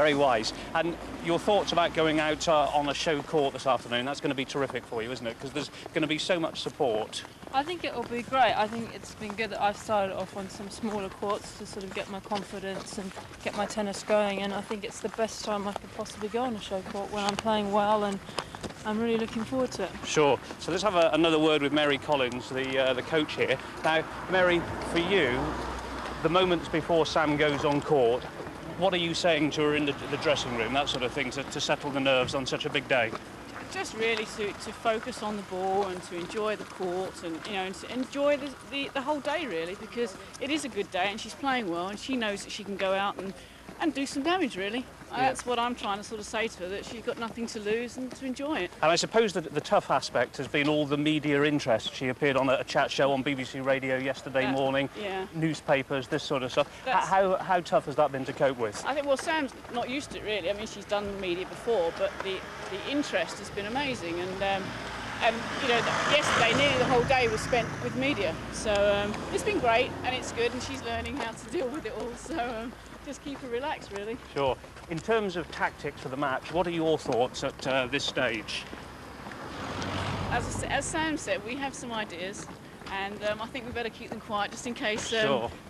Very wise. And your thoughts about going out on a show court this afternoon, that's going to be terrific for you, isn't it? Because there's going to be so much support. I think it will be great. I think it's been good that I've started off on some smaller courts to sort of get my confidence and get my tennis going, and I think it's the best time I could possibly go on a show court when I'm playing well, and I'm really looking forward to it. Sure. So let's have another word with Mary Collins, the coach here. Now, Mary, for you, the moments before Sam goes on court, what are you saying to her in the dressing room, that sort of thing, to settle the nerves on such a big day? Just really to focus on the ball and to enjoy the court, and and to enjoy the whole day really, because it is a good day and she's playing well and she knows that she can go out and do some damage really. Yeah. That's what I'm trying to sort of say to her, that she's got nothing to lose and to enjoy it. And I suppose that the tough aspect has been all the media interest. She appeared on a chat show on BBC Radio yesterday morning, newspapers, this sort of stuff. How tough has that been to cope with? I think, well, Sam's not used to it really. I mean, she's done the media before, but the interest has been amazing, and yesterday nearly the whole day was spent with media, so it's been great and it's good, and she's learning how to deal with it all, so just keep her relaxed really. Sure. In terms of tactics for the match, what are your thoughts at this stage? As Sam said, we have some ideas, and I think we better keep them quiet just in case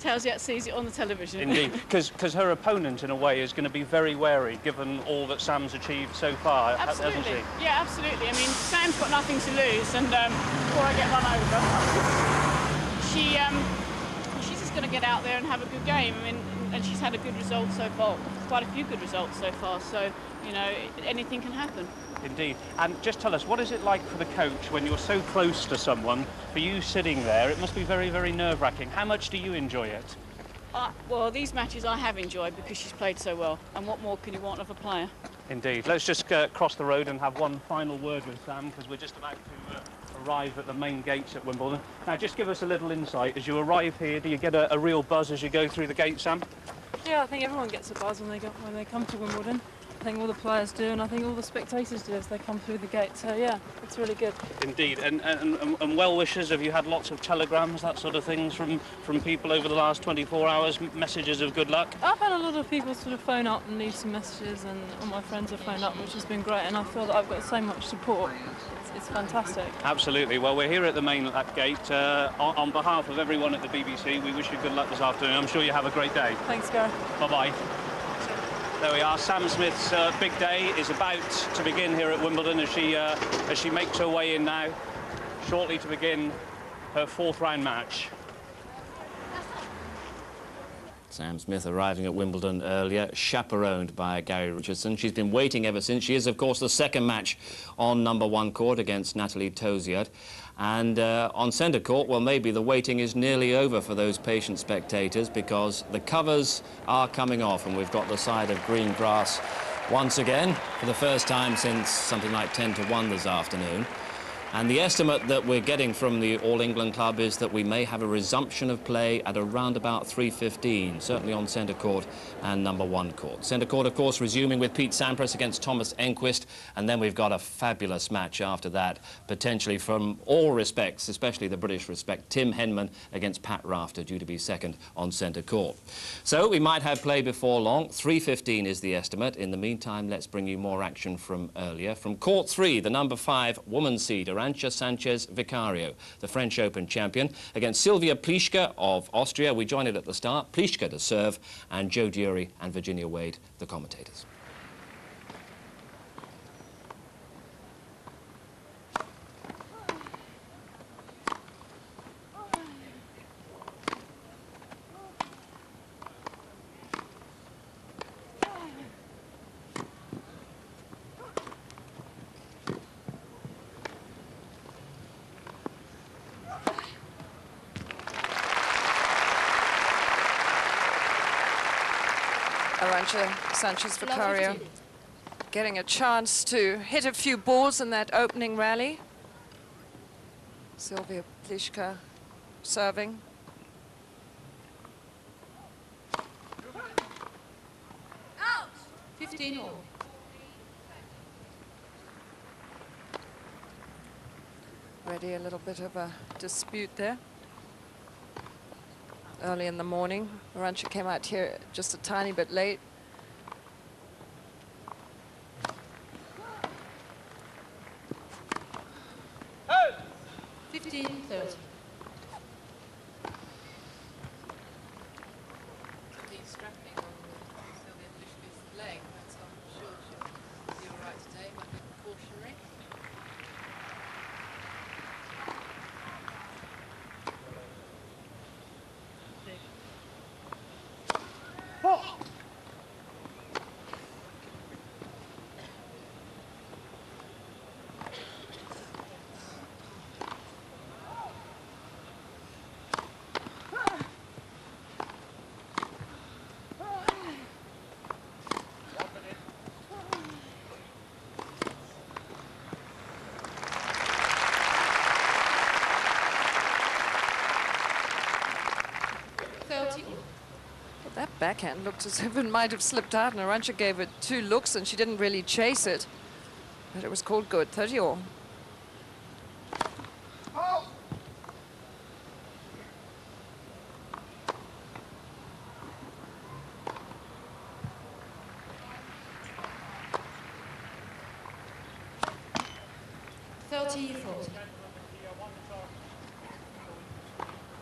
Tauziat sees it on the television. Indeed, because her opponent in a way is going to be very wary given all that Sam's achieved so far, hasn't she? Yeah, absolutely. I mean, Sam's got nothing to lose, and before I get run over, she's just going to get out there and have a good game. I mean, and she's had a good result so far, quite a few good results so far, so, anything can happen. Indeed. And just tell us, what is it like for the coach when you're so close to someone? For you sitting there, it must be very, very nerve-wracking. How much do you enjoy it? Well, these matches I have enjoyed because she's played so well, and what more can you want of a player? Indeed. Let's just cross the road and have one final word with Sam, because we're just about to arrive at the main gates at Wimbledon. Now, just give us a little insight. As you arrive here, do you get a real buzz as you go through the gate, Sam? Yeah, I think everyone gets a buzz when they come to Wimbledon. I think all the players do, and I think all the spectators do as they come through the gate. So yeah, it's really good. Indeed. And well wishes. Have you had lots of telegrams, that sort of things, from people over the last 24 hours? Messages of good luck? I've had a lot of people sort of phone up and leave some messages, and all my friends have phoned up, which has been great. And I feel that I've got so much support. It's fantastic. Absolutely. Well, we're here at the main gate. On behalf of everyone at the BBC, we wish you good luck this afternoon. I'm sure you have a great day. Thanks, Gary. Bye-bye. There we are. Sam Smith's big day is about to begin here at Wimbledon as she makes her way in now, shortly to begin her fourth round match. Sam Smith arriving at Wimbledon earlier, chaperoned by Gary Richardson. She's been waiting ever since. She is, of course, the second match on #1 court against Natalie Tauziat. And on centre court, well, maybe the waiting is nearly over for those patient spectators, because the covers are coming off, and we've got the side of green grass once again for the first time since something like 10-1 this afternoon. And the estimate that we're getting from the All England Club is that we may have a resumption of play at around about 3:15, certainly on centre court and #1 court. Centre court, of course, resuming with Pete Sampras against Thomas Enquist, and then we've got a fabulous match after that, potentially from all respects, especially the British respect, Tim Henman against Pat Rafter, due to be second on centre court. So we might have play before long. 3:15 is the estimate. In the meantime, let's bring you more action from earlier. From court 3, the #5 women's seed, Arantxa Sanchez Vicario, the French Open champion, against Silvia Pliszka of Austria. We join it at the start. Pliszka to serve, and Joe Dury and Virginia Wade, the commentators. Arantxa Sanchez Vicario getting a chance to hit a few balls in that opening rally. Silvia Pliszka serving. Out! 15 all. Already a little bit of a dispute there. Early in the morning, Arantxa came out here just a tiny bit late. 15-30. Strapping on Sylvia Pliška's leg, but I'm sure she'll be all right today. Might be precautionary. That backhand looked as if it might have slipped out, and Arantxa gave it 2 looks and she didn't really chase it. But it was called good, 30-all.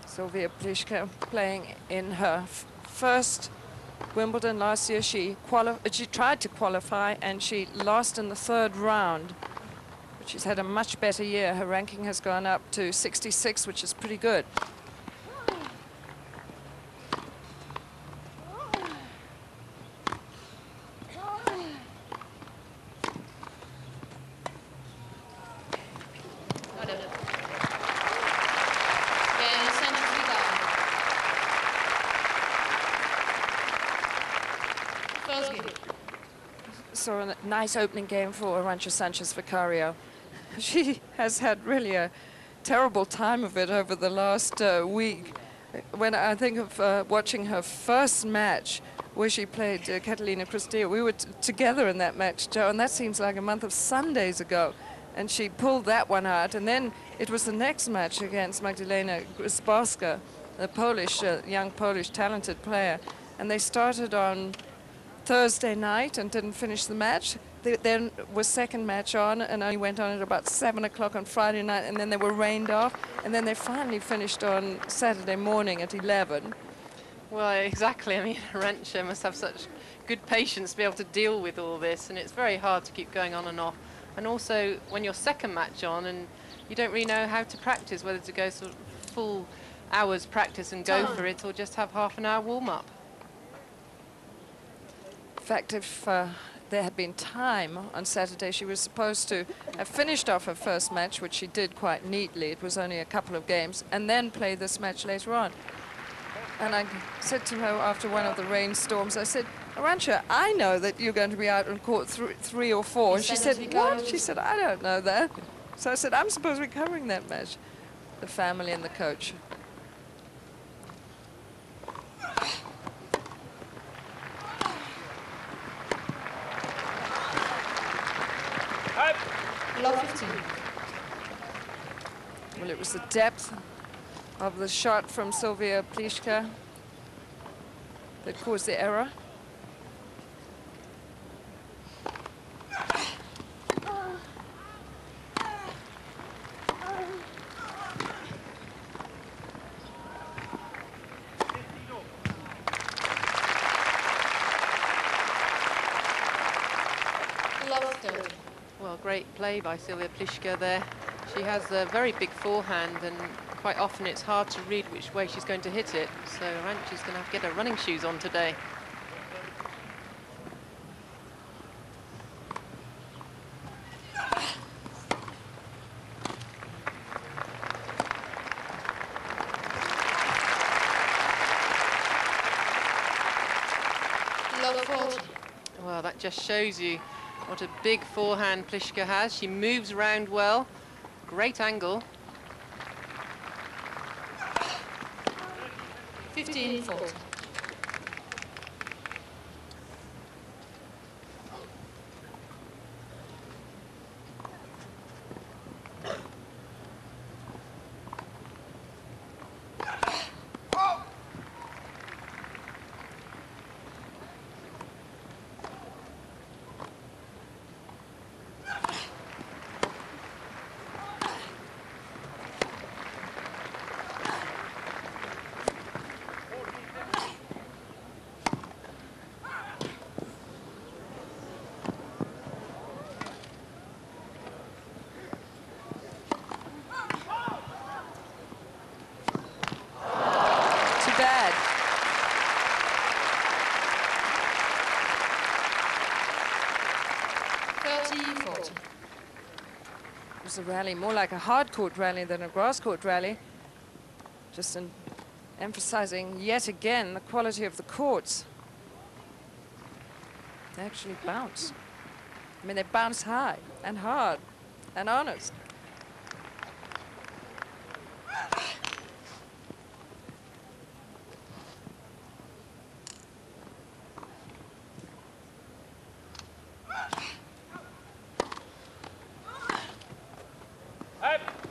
Sylvia Pliška playing in her first Wimbledon last year. She tried to qualify and she lost in the 3rd round. But she's had a much better year. Her ranking has gone up to 66, which is pretty good. So a nice opening game for Arantxa Sanchez Vicario. She has had really a terrible time of it over the last week. When I think of watching her first match where she played Catalina Cristea, we were together in that match, Joe, and that seems like a month of Sundays ago. And she pulled that one out, and then it was the next match against Magdalena Grzyborska, the Polish, young Polish talented player, and they started on Thursday night and didn't finish the match. Then was second match on and only went on at about 7 o'clock on Friday night, and then they were rained off, and then they finally finished on Saturday morning at 11. Well, exactly. I mean, Arantxa must have such good patience to be able to deal with all this, and it's very hard to keep going on and off. And also, when you're second match on and you don't really know how to practice, whether to go sort of full hours practice and go for it, or just have half an hour warm-up. In fact, if there had been time on Saturday, she was supposed to have finished off her first match, which she did quite neatly. It was only a couple of games, and then play this match later on. And I said to her after one of the rainstorms, I said, Arantxa, I know that you're going to be out on court 3 or 4. And she said, what? She said, I don't know that. So I said, I'm supposed to be covering that match. The family and the coach. Love 15. Well, it was the depth of the shot from Sylvia Pliška that caused the error. Well, great play by Sylvia Pliška there. She has a very big forehand, and quite often it's hard to read which way she's going to hit it. So Arantxa's going to have to get her running shoes on today. Well, that just shows you what a big forehand Pliška has. She moves around well. Great angle. 15-40. was a rally, more like a hard court rally than a grass court rally. Just emphasizing yet again the quality of the courts. They actually bounce. I mean, they bounce high and hard and honest.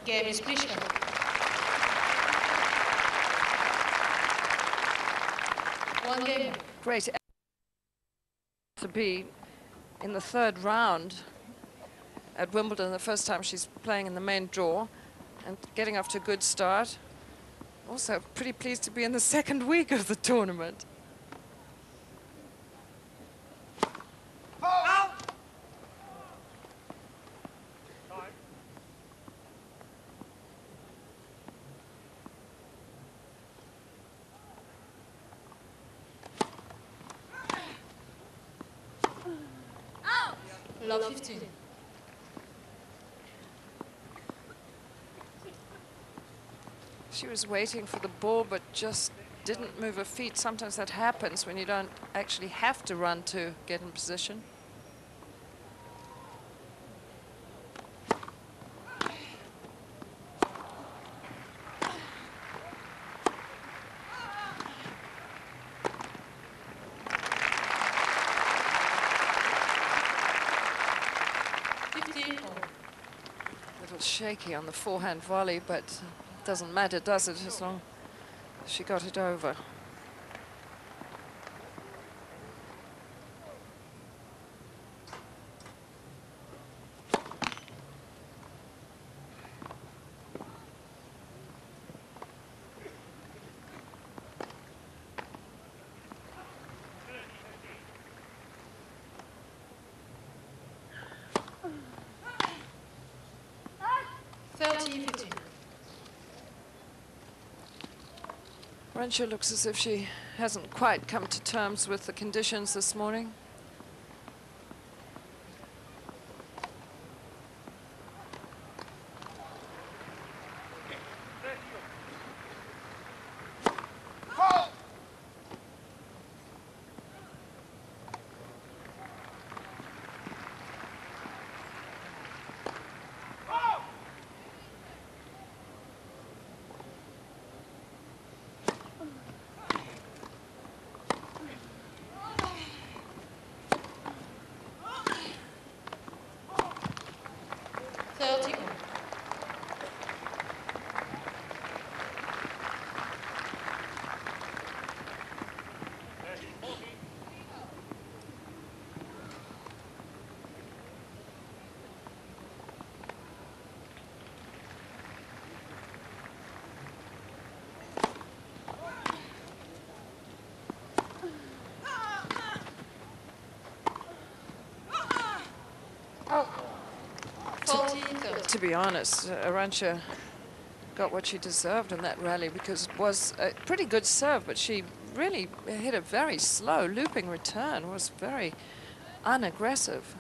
Game is Pliška. One game. Great to be in the third round at Wimbledon, the first time she's playing in the main draw, and getting off to a good start. Also pretty pleased to be in the second week of the tournament. Love 15. She was waiting for the ball, but just didn't move her feet. Sometimes that happens when you don't actually have to run to get in position. Shaky on the forehand volley, but it doesn't matter, does it, as long as she got it over. Arantxa looks as if she hasn't quite come to terms with the conditions this morning. To be honest, Arantxa got what she deserved in that rally, because it was a pretty good serve, but she really hit a very slow looping return, was very unaggressive.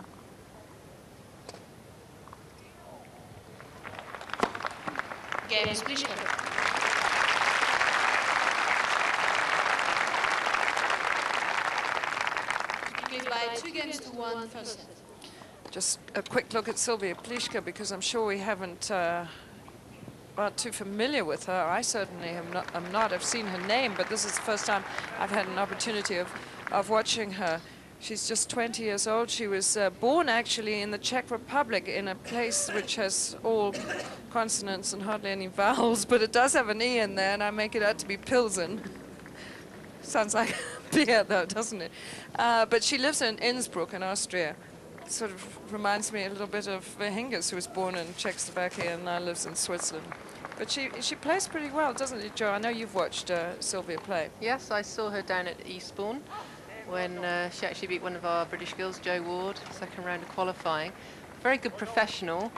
Game is Pliška. By 2-1 first set. Just a quick look at Sylvia Pliška, because I'm sure we haven't aren't too familiar with her. I certainly am not. I've seen her name, but this is the first time I've had an opportunity of watching her. She's just 20 years old. She was born actually in the Czech Republic, in a place which has all consonants and hardly any vowels, but it does have an E in there, and I make it out to be Pilsen. Sounds like beer though, doesn't it? But she lives in Innsbruck in Austria. Sort of reminds me a little bit of Hingis, who was born in Czechoslovakia and now lives in Switzerland. But she plays pretty well, doesn't she, Joe? I know you've watched Sylvia play. Yes, I saw her down at Eastbourne when she actually beat one of our British girls, Jo Ward, second round of qualifying. Very good professional.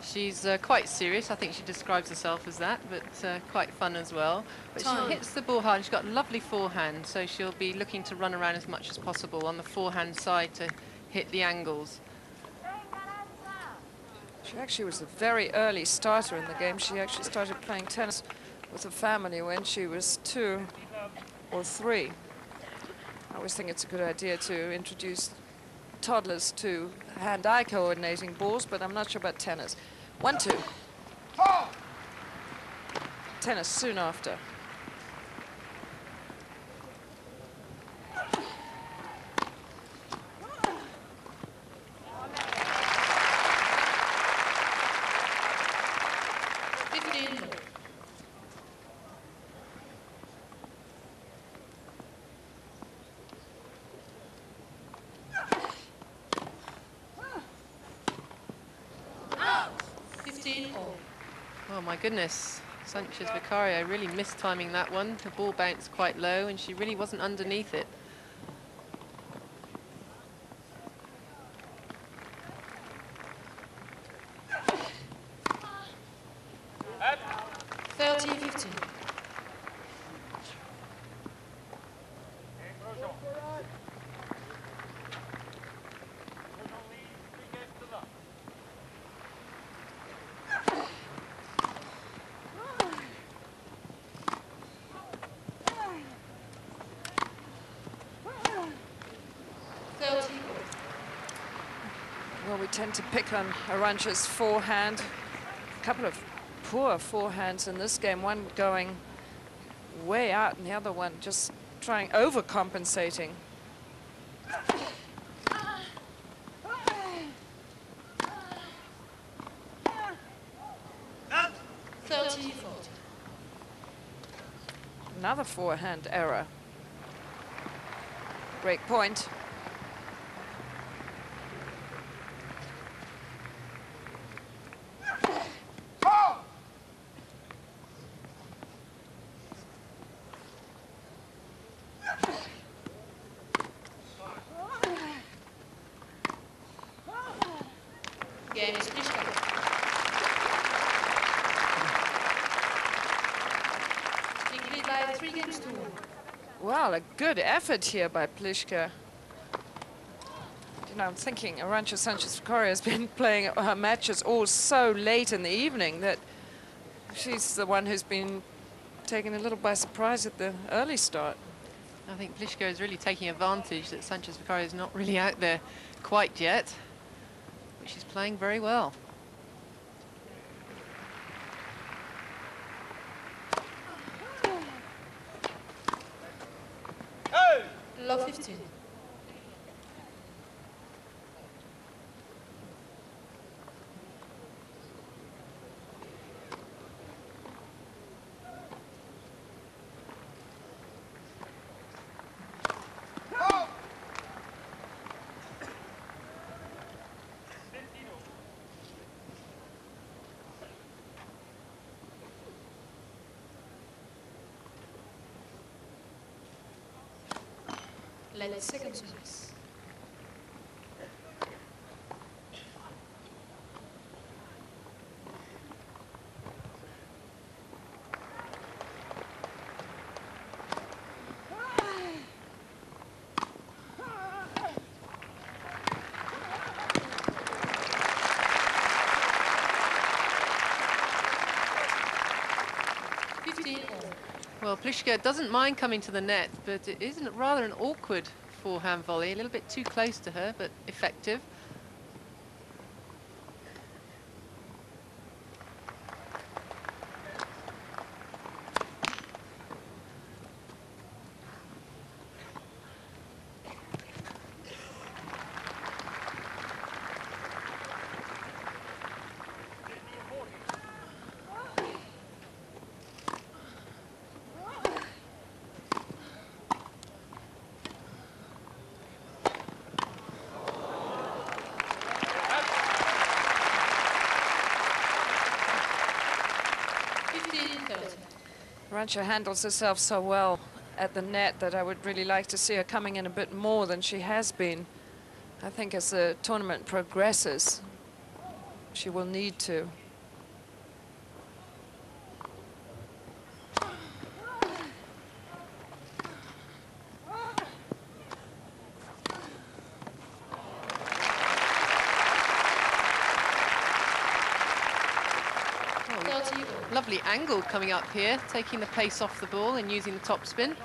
She's quite serious. I think she describes herself as that, but quite fun as well. But she hits the ball hard. She's got lovely forehand, so she'll be looking to run around as much as possible on the forehand side to hit the angles. She actually was a very early starter in the game. She actually started playing tennis with her family when she was 2 or 3. I always think it's a good idea to introduce toddlers to hand-eye coordinating balls, but I'm not sure about tennis. 1-2. Tennis soon after. Oh my goodness, Sanchez Vicario really mistiming that one. The ball bounced quite low and she really wasn't underneath it. Well, we tend to pick on Arantxa's forehand. A couple of poor forehands in this game, one going way out and the other one just trying overcompensating. Another forehand error. Break point. Game is Pliška. Taking it by 3-1. Well, a good effort here by Pliška. You know, I'm thinking Arantxa Sanchez Vicario has been playing her matches all so late in the evening that she's the one who's been taken a little by surprise at the early start. I think Pliška is really taking advantage that Sanchez Vicario is not really out there quite yet. But she's playing very well. Love 15. Let second service. Well, Pliška doesn't mind coming to the net, but it is rather an awkward forehand volley, a little bit too close to her, but effective. Arantxa handles herself so well at the net that I would really like to see her coming in a bit more than she has been. I think as the tournament progresses, she will need to. 40 all. Lovely angle coming up here, taking the pace off the ball and using the topspin.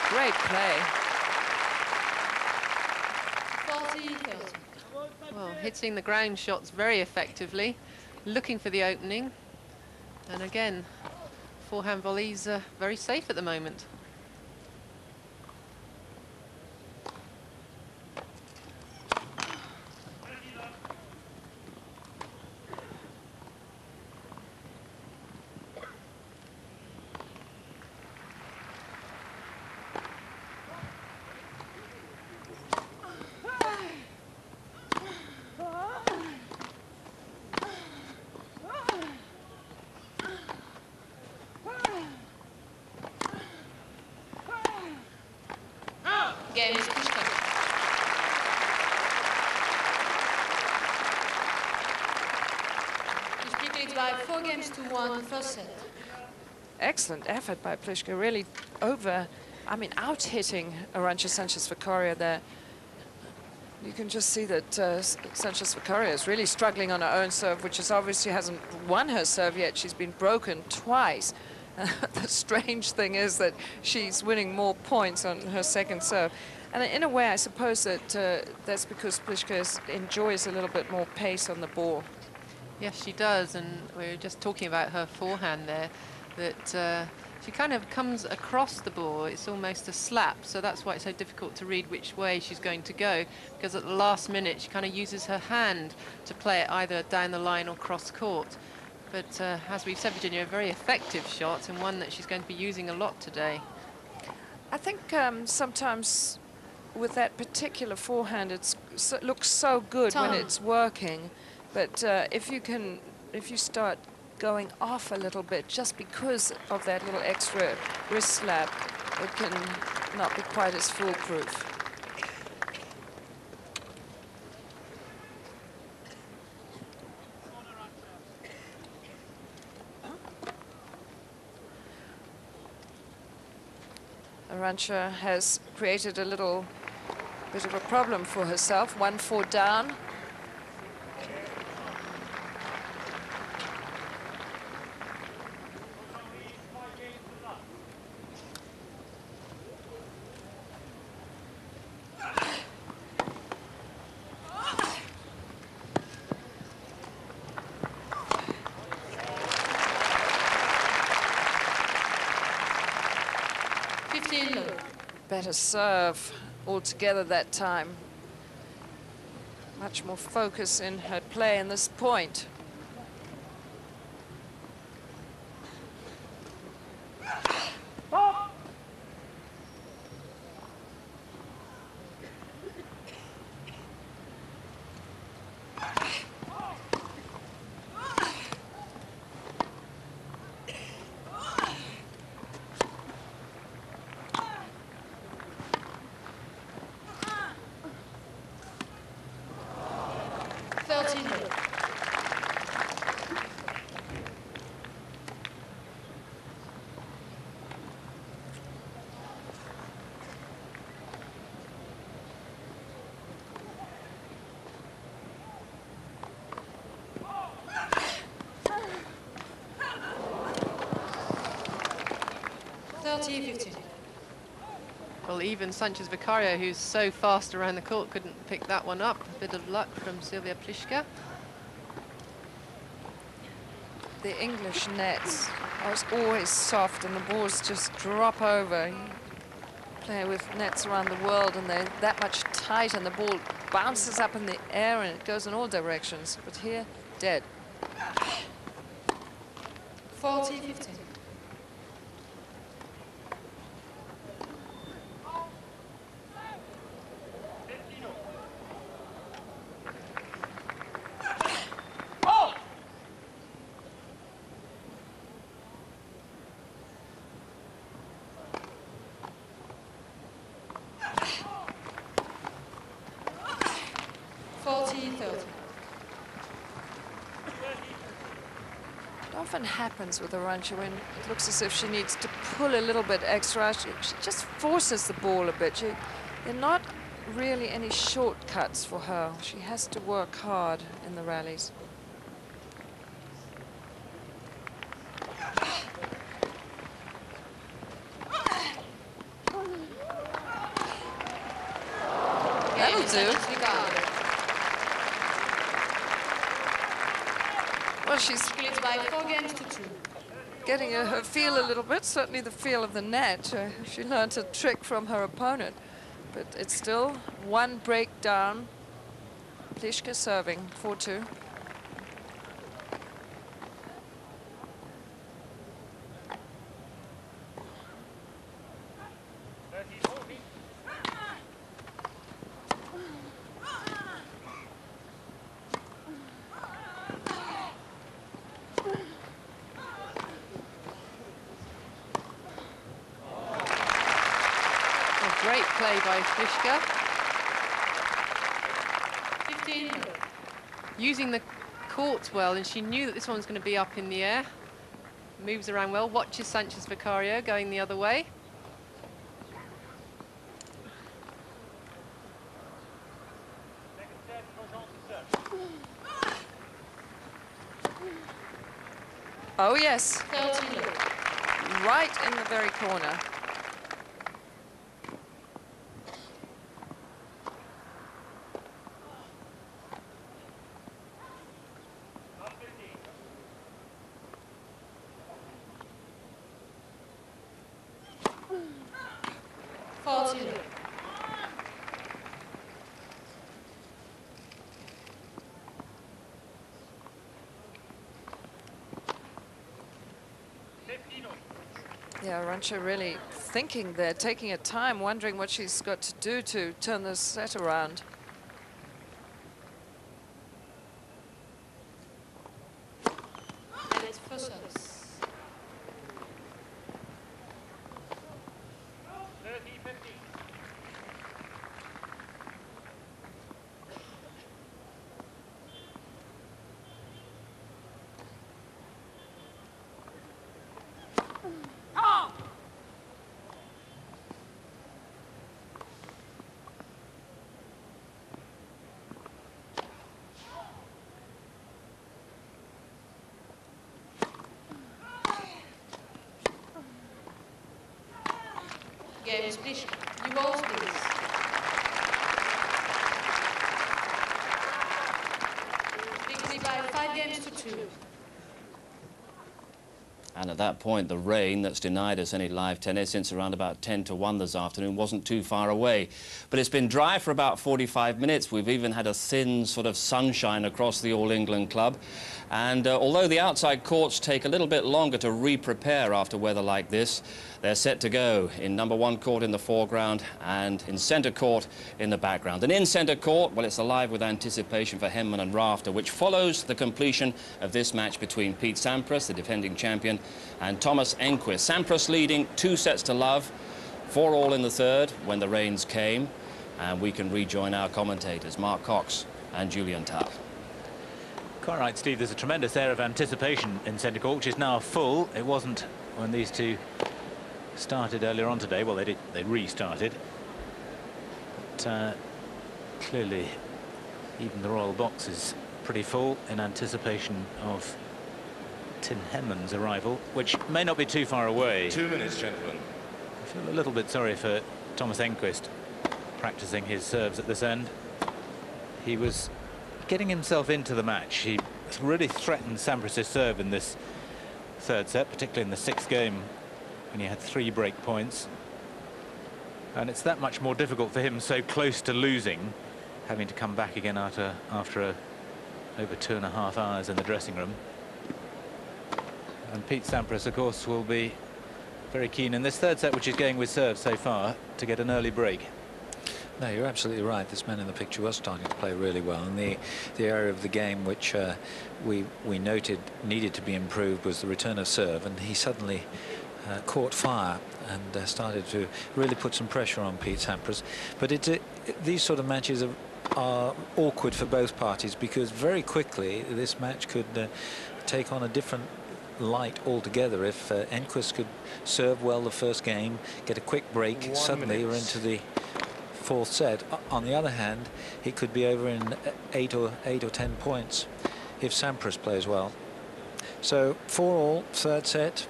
Great play. 40-30. Well, hitting the ground shots very effectively, looking for the opening. And again, forehand volleys are very safe at the moment. Game is Pliska. Pliska leads by 4-1 first set. Excellent effort by Pliska, really out-hitting Arantxa Sanchez Vicaria there. You can just see that Sanchez Vicaria is really struggling on her own serve, which is obviously hasn't won her serve yet. She's been broken twice. The strange thing is that she's winning more points on her second serve. And in a way, I suppose that that's because Pliska enjoys a little bit more pace on the ball. Yes, she does, and we were just talking about her forehand there, that she kind of comes across the ball. It's almost a slap, so that's why it's so difficult to read which way she's going to go, because at the last minute she kind of uses her hand to play it either down the line or cross court. But as we've said, Virginia, a very effective shot, and one that she's going to be using a lot today. I think sometimes with that particular forehand, it looks so good when it's working, but if you start going off a little bit just because of that little extra wrist slap, it can not be quite as foolproof. Arantxa has created a little bit of a problem for herself. 1-4 down. Better serve altogether that time. Much more focus in her play in this point. Well, even Sanchez Vicaria, who's so fast around the court, couldn't pick that one up. A bit of luck from Sylvia Pliska. The English nets are always soft and the balls just drop over. You play with nets around the world and they're that much tight and the ball bounces up in the air and it goes in all directions. But here, dead. 40-15. 40-30. It often happens with Arantxa when it looks as if she needs to pull a little bit extra. She just forces the ball a bit. There are not really any shortcuts for her. She has to work hard in the rallies. That'll do. Well, she's By 4 games to 2. getting her feel a little bit, certainly the feel of the net. She learned a trick from her opponent, but it's still one break down. Pliszka serving 4-2. Great play by Pliszka. 15. Using the courts well, and she knew that this one was going to be up in the air. Moves around well, watches Sanchez Vicario going the other way. Oh, yes. 30. Right in the very corner. Yeah, Arantxa really thinking there, taking her time, wondering what she's got to do to turn this set around. And it's for service. 30-50. Games, please. You balls, please. Victory by 5 games to 2. And at that point, the rain that's denied us any live tennis since around about 10 to 1 this afternoon wasn't too far away. But it's been dry for about 45 minutes. We've even had a thin sort of sunshine across the All England club. And although the outside courts take a little bit longer to re-prepare after weather like this, they're set to go in number 1 court in the foreground and in centre court in the background. And in centre court, well, it's alive with anticipation for Henman and Rafter, which follows the completion of this match between Pete Sampras, the defending champion, and Thomas Enquist. Sampras leading 2-0, 4-all in the third when the rains came. And we can rejoin our commentators, Mark Cox and Julian Tull. Quite right, Steve. There's a tremendous air of anticipation in centre court, which is now full. It wasn't when these two started earlier on today. Well, they restarted. But clearly, even the Royal Box is pretty full in anticipation of Tim Henman's arrival, which may not be too far away. 2 minutes, gentlemen. I feel a little bit sorry for Thomas Enquist practicing his serves at this end. He was getting himself into the match. He really threatened Sampras' serve in this third set, particularly in the 6th game when he had 3 break points. And it's that much more difficult for him so close to losing, having to come back again after over 2.5 hours in the dressing room. And Pete Sampras, of course, will be very keen in this third set, which is going with serve so far, to get an early break. No, you're absolutely right. This man in the picture was starting to play really well, and the area of the game which we noted needed to be improved was the return of serve, and he suddenly caught fire and started to really put some pressure on Pete Sampras. But these sort of matches are are awkward for both parties, because very quickly this match could take on a different light altogether. If Enquist could serve well the first game, get a quick break, suddenly we're into the fourth set. On the other hand, he could be over in 8 or 10 points if Sampras plays well. So 4-all, third set.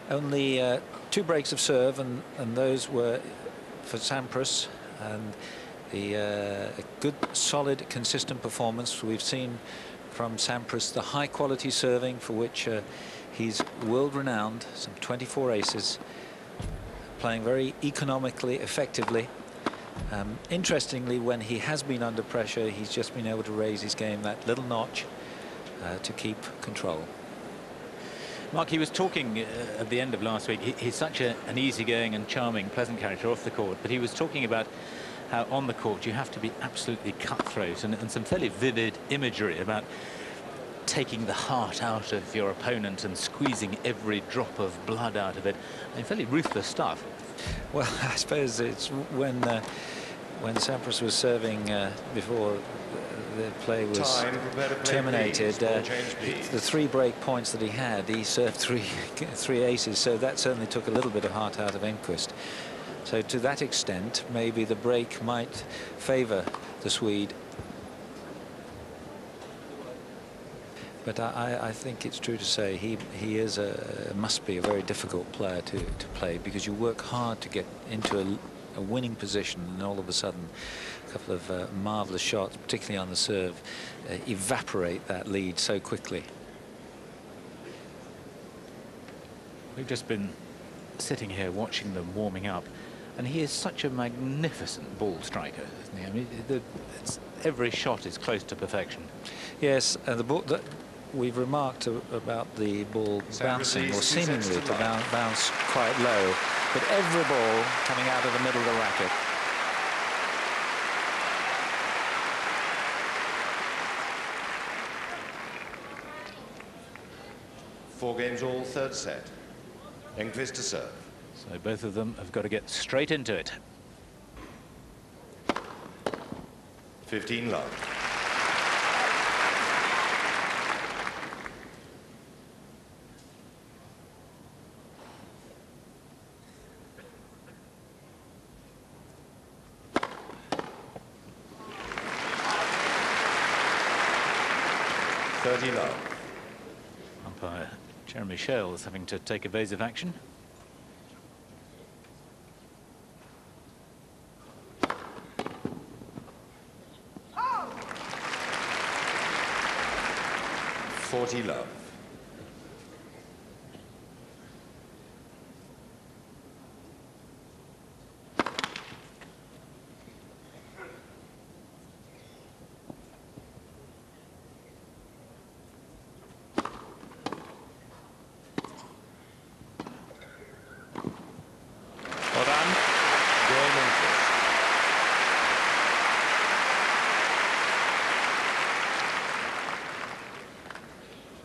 Only 2 breaks of serve, and those were for Sampras, and a good, solid, consistent performance. We've seen from Sampras the high quality serving for which he's world renowned, some 24 aces, playing very economically, effectively. Interestingly, when he has been under pressure, he's just been able to raise his game that little notch to keep control. Mark, he was talking at the end of last week. He's such an easygoing and charming, pleasant character off the court, but he was talking about how on the court you have to be absolutely cutthroat, and some fairly vivid imagery about taking the heart out of your opponent and squeezing every drop of blood out of it. I mean, fairly ruthless stuff. Well, I suppose it's when Sampras was serving before the play was terminated, the 3 break points that he served three aces, so that certainly took a little bit of heart out of Enquist. So to that extent, maybe the break might favour the Swede. But I think it's true to say he must be a very difficult player to play, because you work hard to get into a winning position, and all of a sudden a couple of marvellous shots, particularly on the serve, evaporate that lead so quickly. We've just been sitting here watching them warming up, and he is such a magnificent ball striker, isn't he? I mean, every shot is close to perfection. Yes, the ball. We've remarked about the ball bouncing, or seemingly to bounce quite low, but every ball coming out of the middle of the racket. Four games all, third set. Enquist to serve. So both of them have got to get straight into it. 15 love. Umpire Jeremy Shale is having to take evasive action. Oh. 40 love.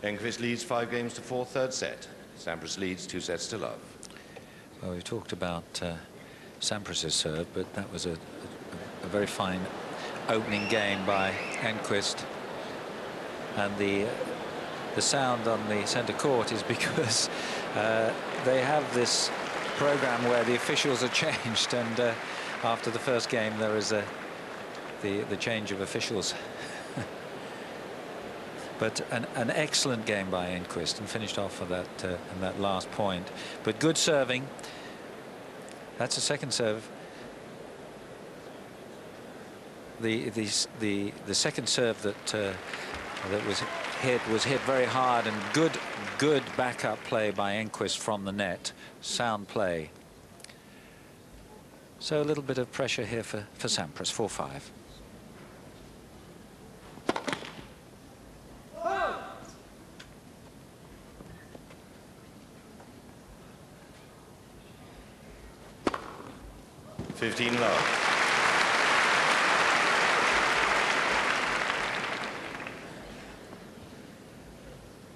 Enquist leads 5 games to 4, third set. Sampras leads 2 sets to love. Well, we talked about Sampras's serve, but that was a very fine opening game by Enquist. And the sound on the centre court is because they have this program where the officials are changed, and after the first game there is the change of officials. But an excellent game by Enquist, and finished off for that in that last point. But good serving. That's a second serve. The second serve that was hit very hard, and good backup play by Enquist from the net. Sound play. So a little bit of pressure here for Sampras. 4-5. Love.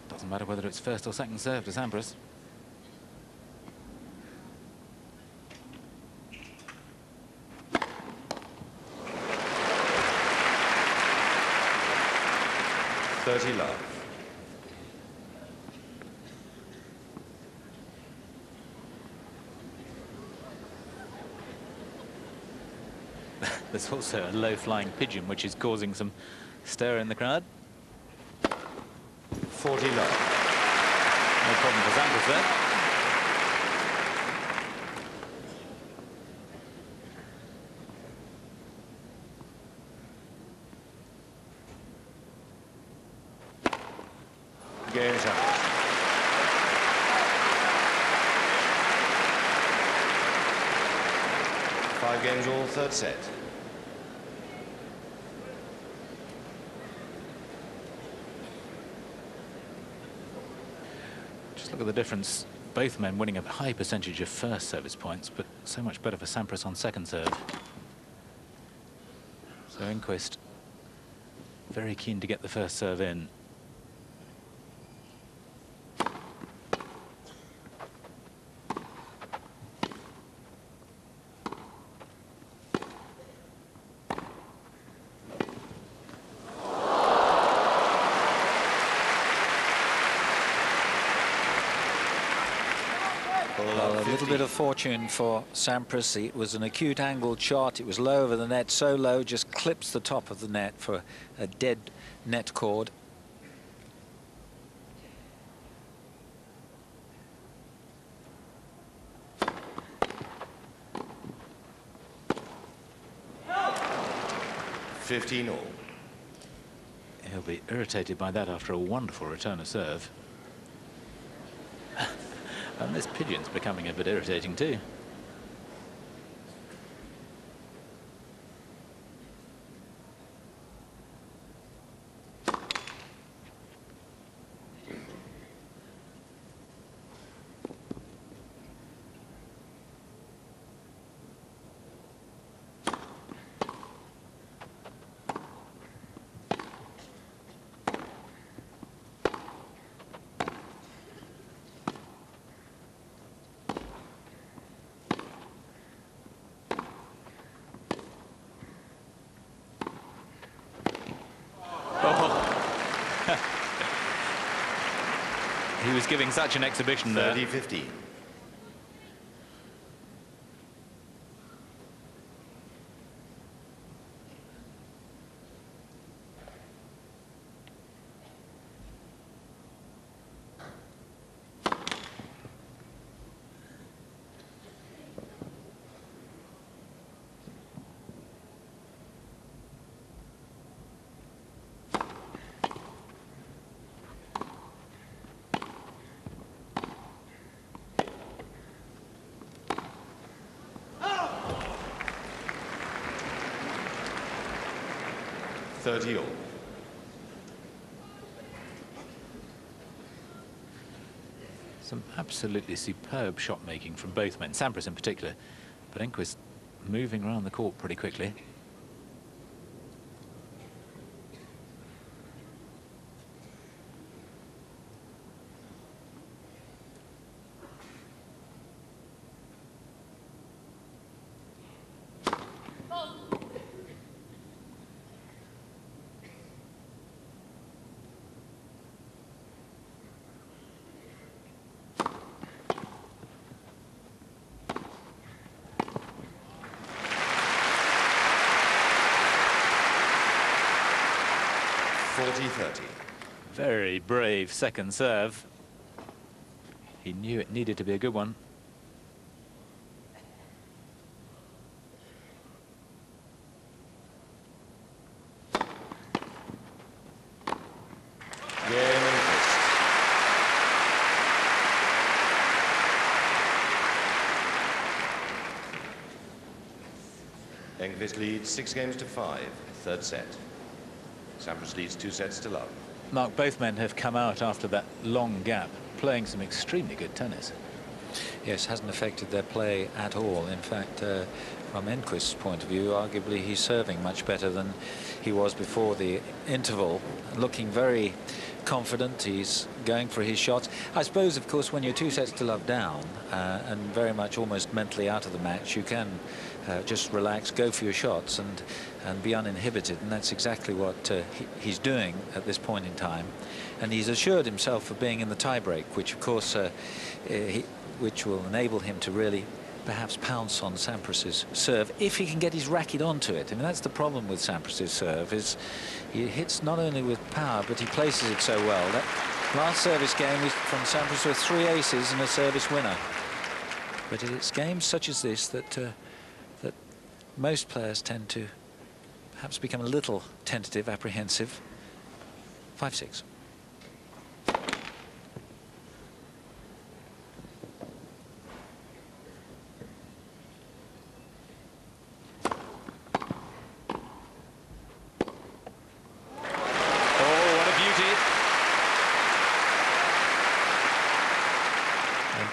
Doesn't matter whether it's first or second serve to Sampras. 30 love. There's also a low-flying pigeon, which is causing some stir in the crowd. 40 love. No problem for Sampras there. Game's out. Five games all, third set. Just look at the difference. Both men winning a high percentage of first service points, but so much better for Sampras on second serve. So Enquist very keen to get the first serve in. Well, a little bit of fortune for Sampras. It was an acute angled shot. It was low over the net, so low, just clips the top of the net for a dead net cord. $15 all. He'll be irritated by that after a wonderful return of serve. And this pigeon's becoming a bit irritating too. He was giving such an exhibition there. 30-15. $30 all. Some absolutely superb shot making from both men, Sampras in particular, but Enquist moving around the court pretty quickly. Very brave second serve. He knew it needed to be a good one. Enquist leads 6 games to 5, third set. Sampras leads 2 sets to love. Mark, both men have come out after that long gap, playing some extremely good tennis. Yes, hasn't affected their play at all. In fact, from Enquist's point of view, arguably he's serving much better than he was before the interval. Looking very confident, he's going for his shots. I suppose, of course, when you're 2 sets to love down and very much almost mentally out of the match, you can just relax, go for your shots, and be uninhibited. And that's exactly what he's doing at this point in time. And he's assured himself of being in the tiebreak, which of course which will enable him to really perhaps pounce on Sampras's serve if he can get his racket onto it. I mean, that's the problem with Sampras's serve, is he hits not only with power, but he places it so well. That last service game was from Sampras with 3 aces and a service winner. But it's games such as this that that most players tend to perhaps become a little tentative, apprehensive. 5-6.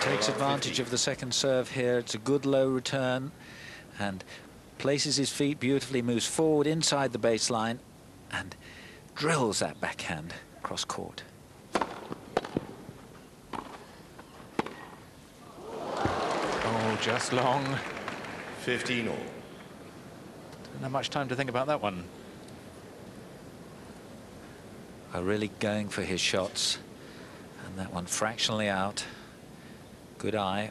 Takes advantage of the second serve here. It's a good low return and places his feet beautifully, moves forward inside the baseline and drills that backhand across court. Oh, just long. 15 all. Didn't have much time to think about that one. Are really going for his shots, and that one fractionally out. Good eye.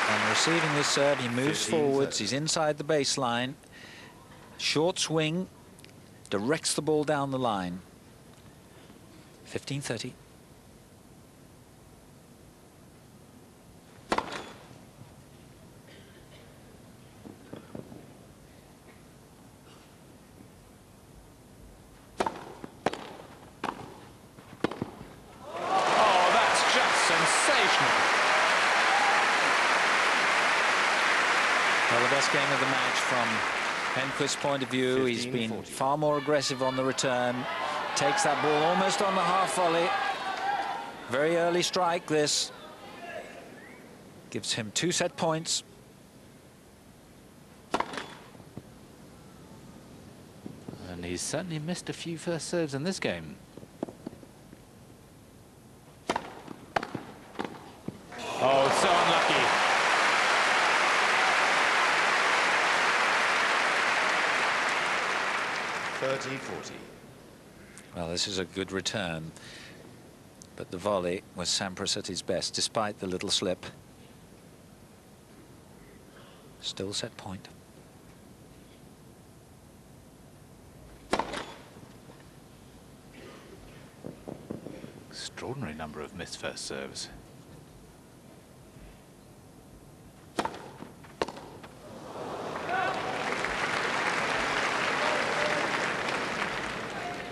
And receiving this serve, he moves forwards, he's inside the baseline. Short swing. Directs the ball down the line. 15-30. Oh, that's just sensational. Well, the best game of the match from Enquist's point of view. He's been far more aggressive on the return. Takes that ball almost on the half volley. Very early strike, this. Gives him 2 set points. And he's certainly missed a few first serves in this game. Oh, so unlucky. Well, this is a good return, but the volley was Sampras at his best, despite the little slip. Still set point. Extraordinary number of missed first serves.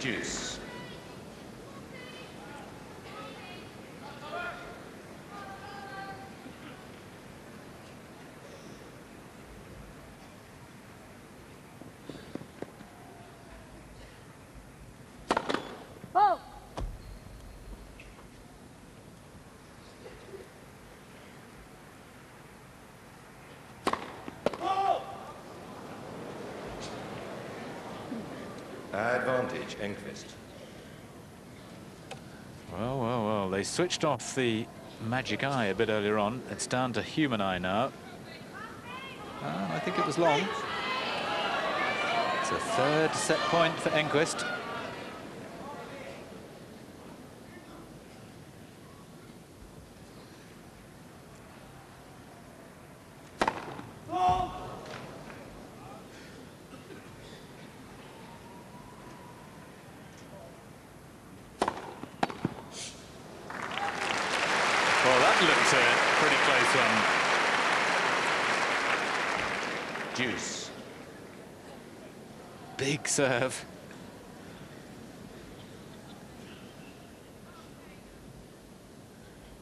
Deuce. Oh! Advantage, Enquist. Well, well, well, they switched off the magic eye a bit earlier on. It's down to human eye now. I think it was long. It's a 3rd set point for Enquist. Well, that looked a pretty close one. Deuce. Big serve.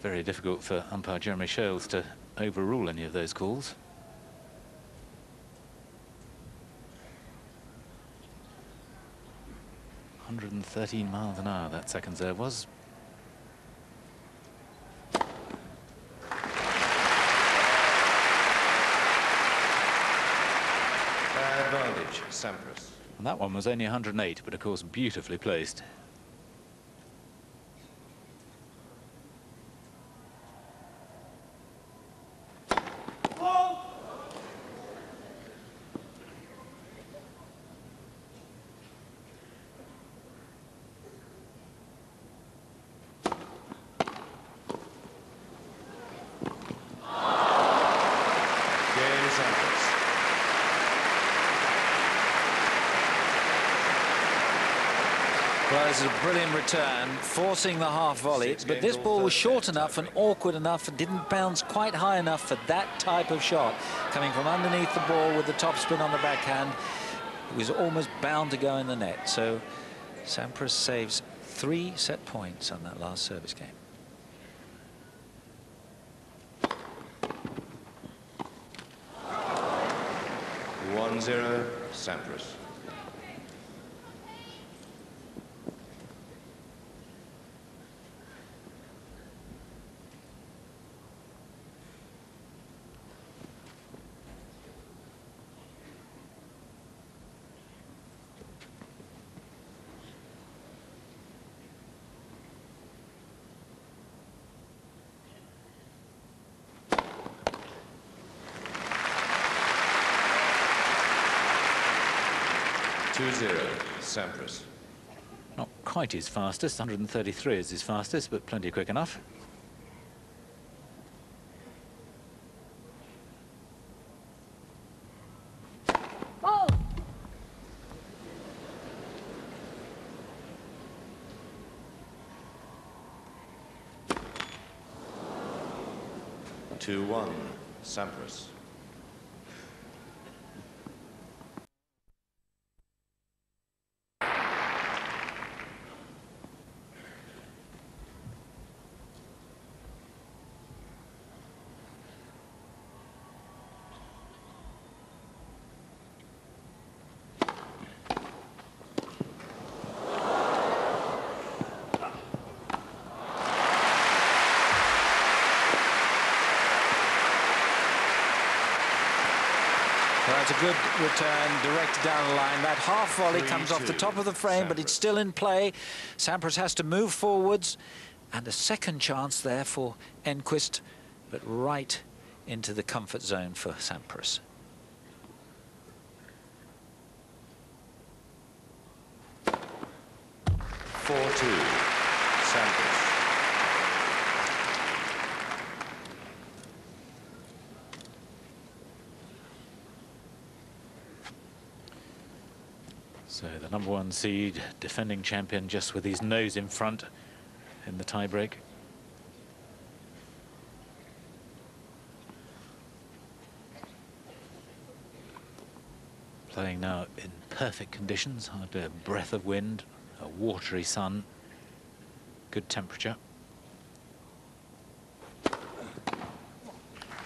Very difficult for umpire Jeremy Shales to overrule any of those calls. .113 miles an hour that second serve was. damage, sampras. And that one was only 108, but of course beautifully placed. Well, this is a brilliant return, forcing the half volley, but this ball was short enough and awkward enough and didn't bounce quite high enough for that type of shot. Coming from underneath the ball with the topspin on the backhand, it was almost bound to go in the net. So Sampras saves 3 set points on that last service game. (1-0) Sampras. Sampras. Not quite his fastest, 133 is his fastest, but plenty quick enough. Oh! 2-1 Sampras. That's a good return, direct down the line. That half volley comes off the top of the frame, but it's still in play. Sampras has to move forwards, and a second chance there for Enquist, but right into the comfort zone for Sampras. Sampras. So the #1 seed, defending champion, just with his nose in front in the tiebreak. Playing now in perfect conditions, hardly a breath of wind, a watery sun, good temperature.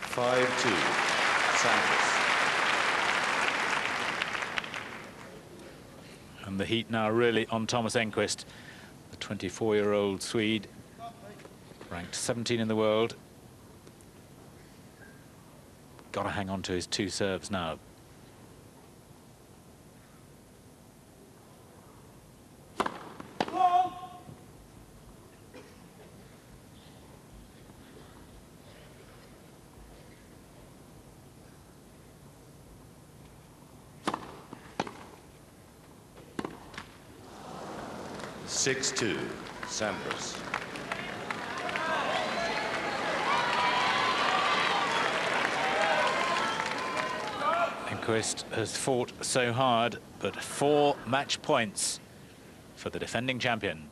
5-2 Sampras. And the heat now really on Thomas Enquist, the 24-year-old Swede, ranked 17 in the world. Got to hang on to his 2 serves now. (6-2) Sampras. Enquist has fought so hard, but 4 match points for the defending champion.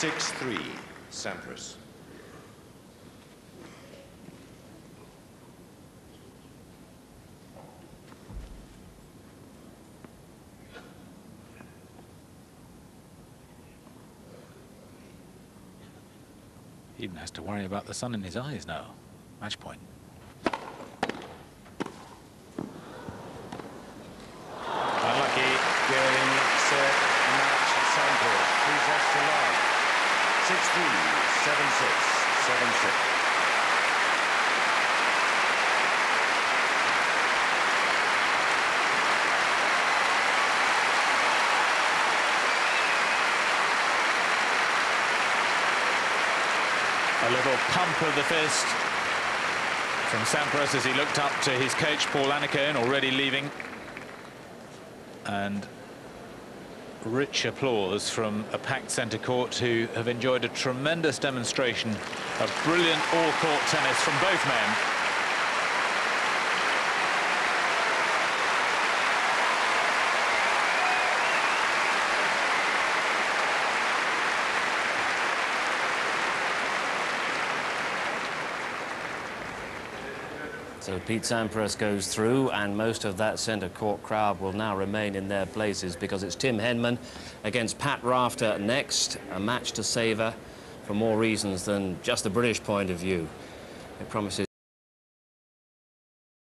(6-3) Sampras. Even has to worry about the sun in his eyes now. Match point. Unlucky game set match sample. 3 sets to love. 6-3, 7-6, 7-6. A little pump of the fist from Sampras as he looked up to his coach, Paul Annacone, already leaving. And rich applause from a packed centre court who have enjoyed a tremendous demonstration of brilliant all-court tennis from both men. So Pete Sampras goes through, and most of that centre court crowd will now remain in their places because it's Tim Henman against Pat Rafter next, a match to savour for more reasons than just the British point of view. It promises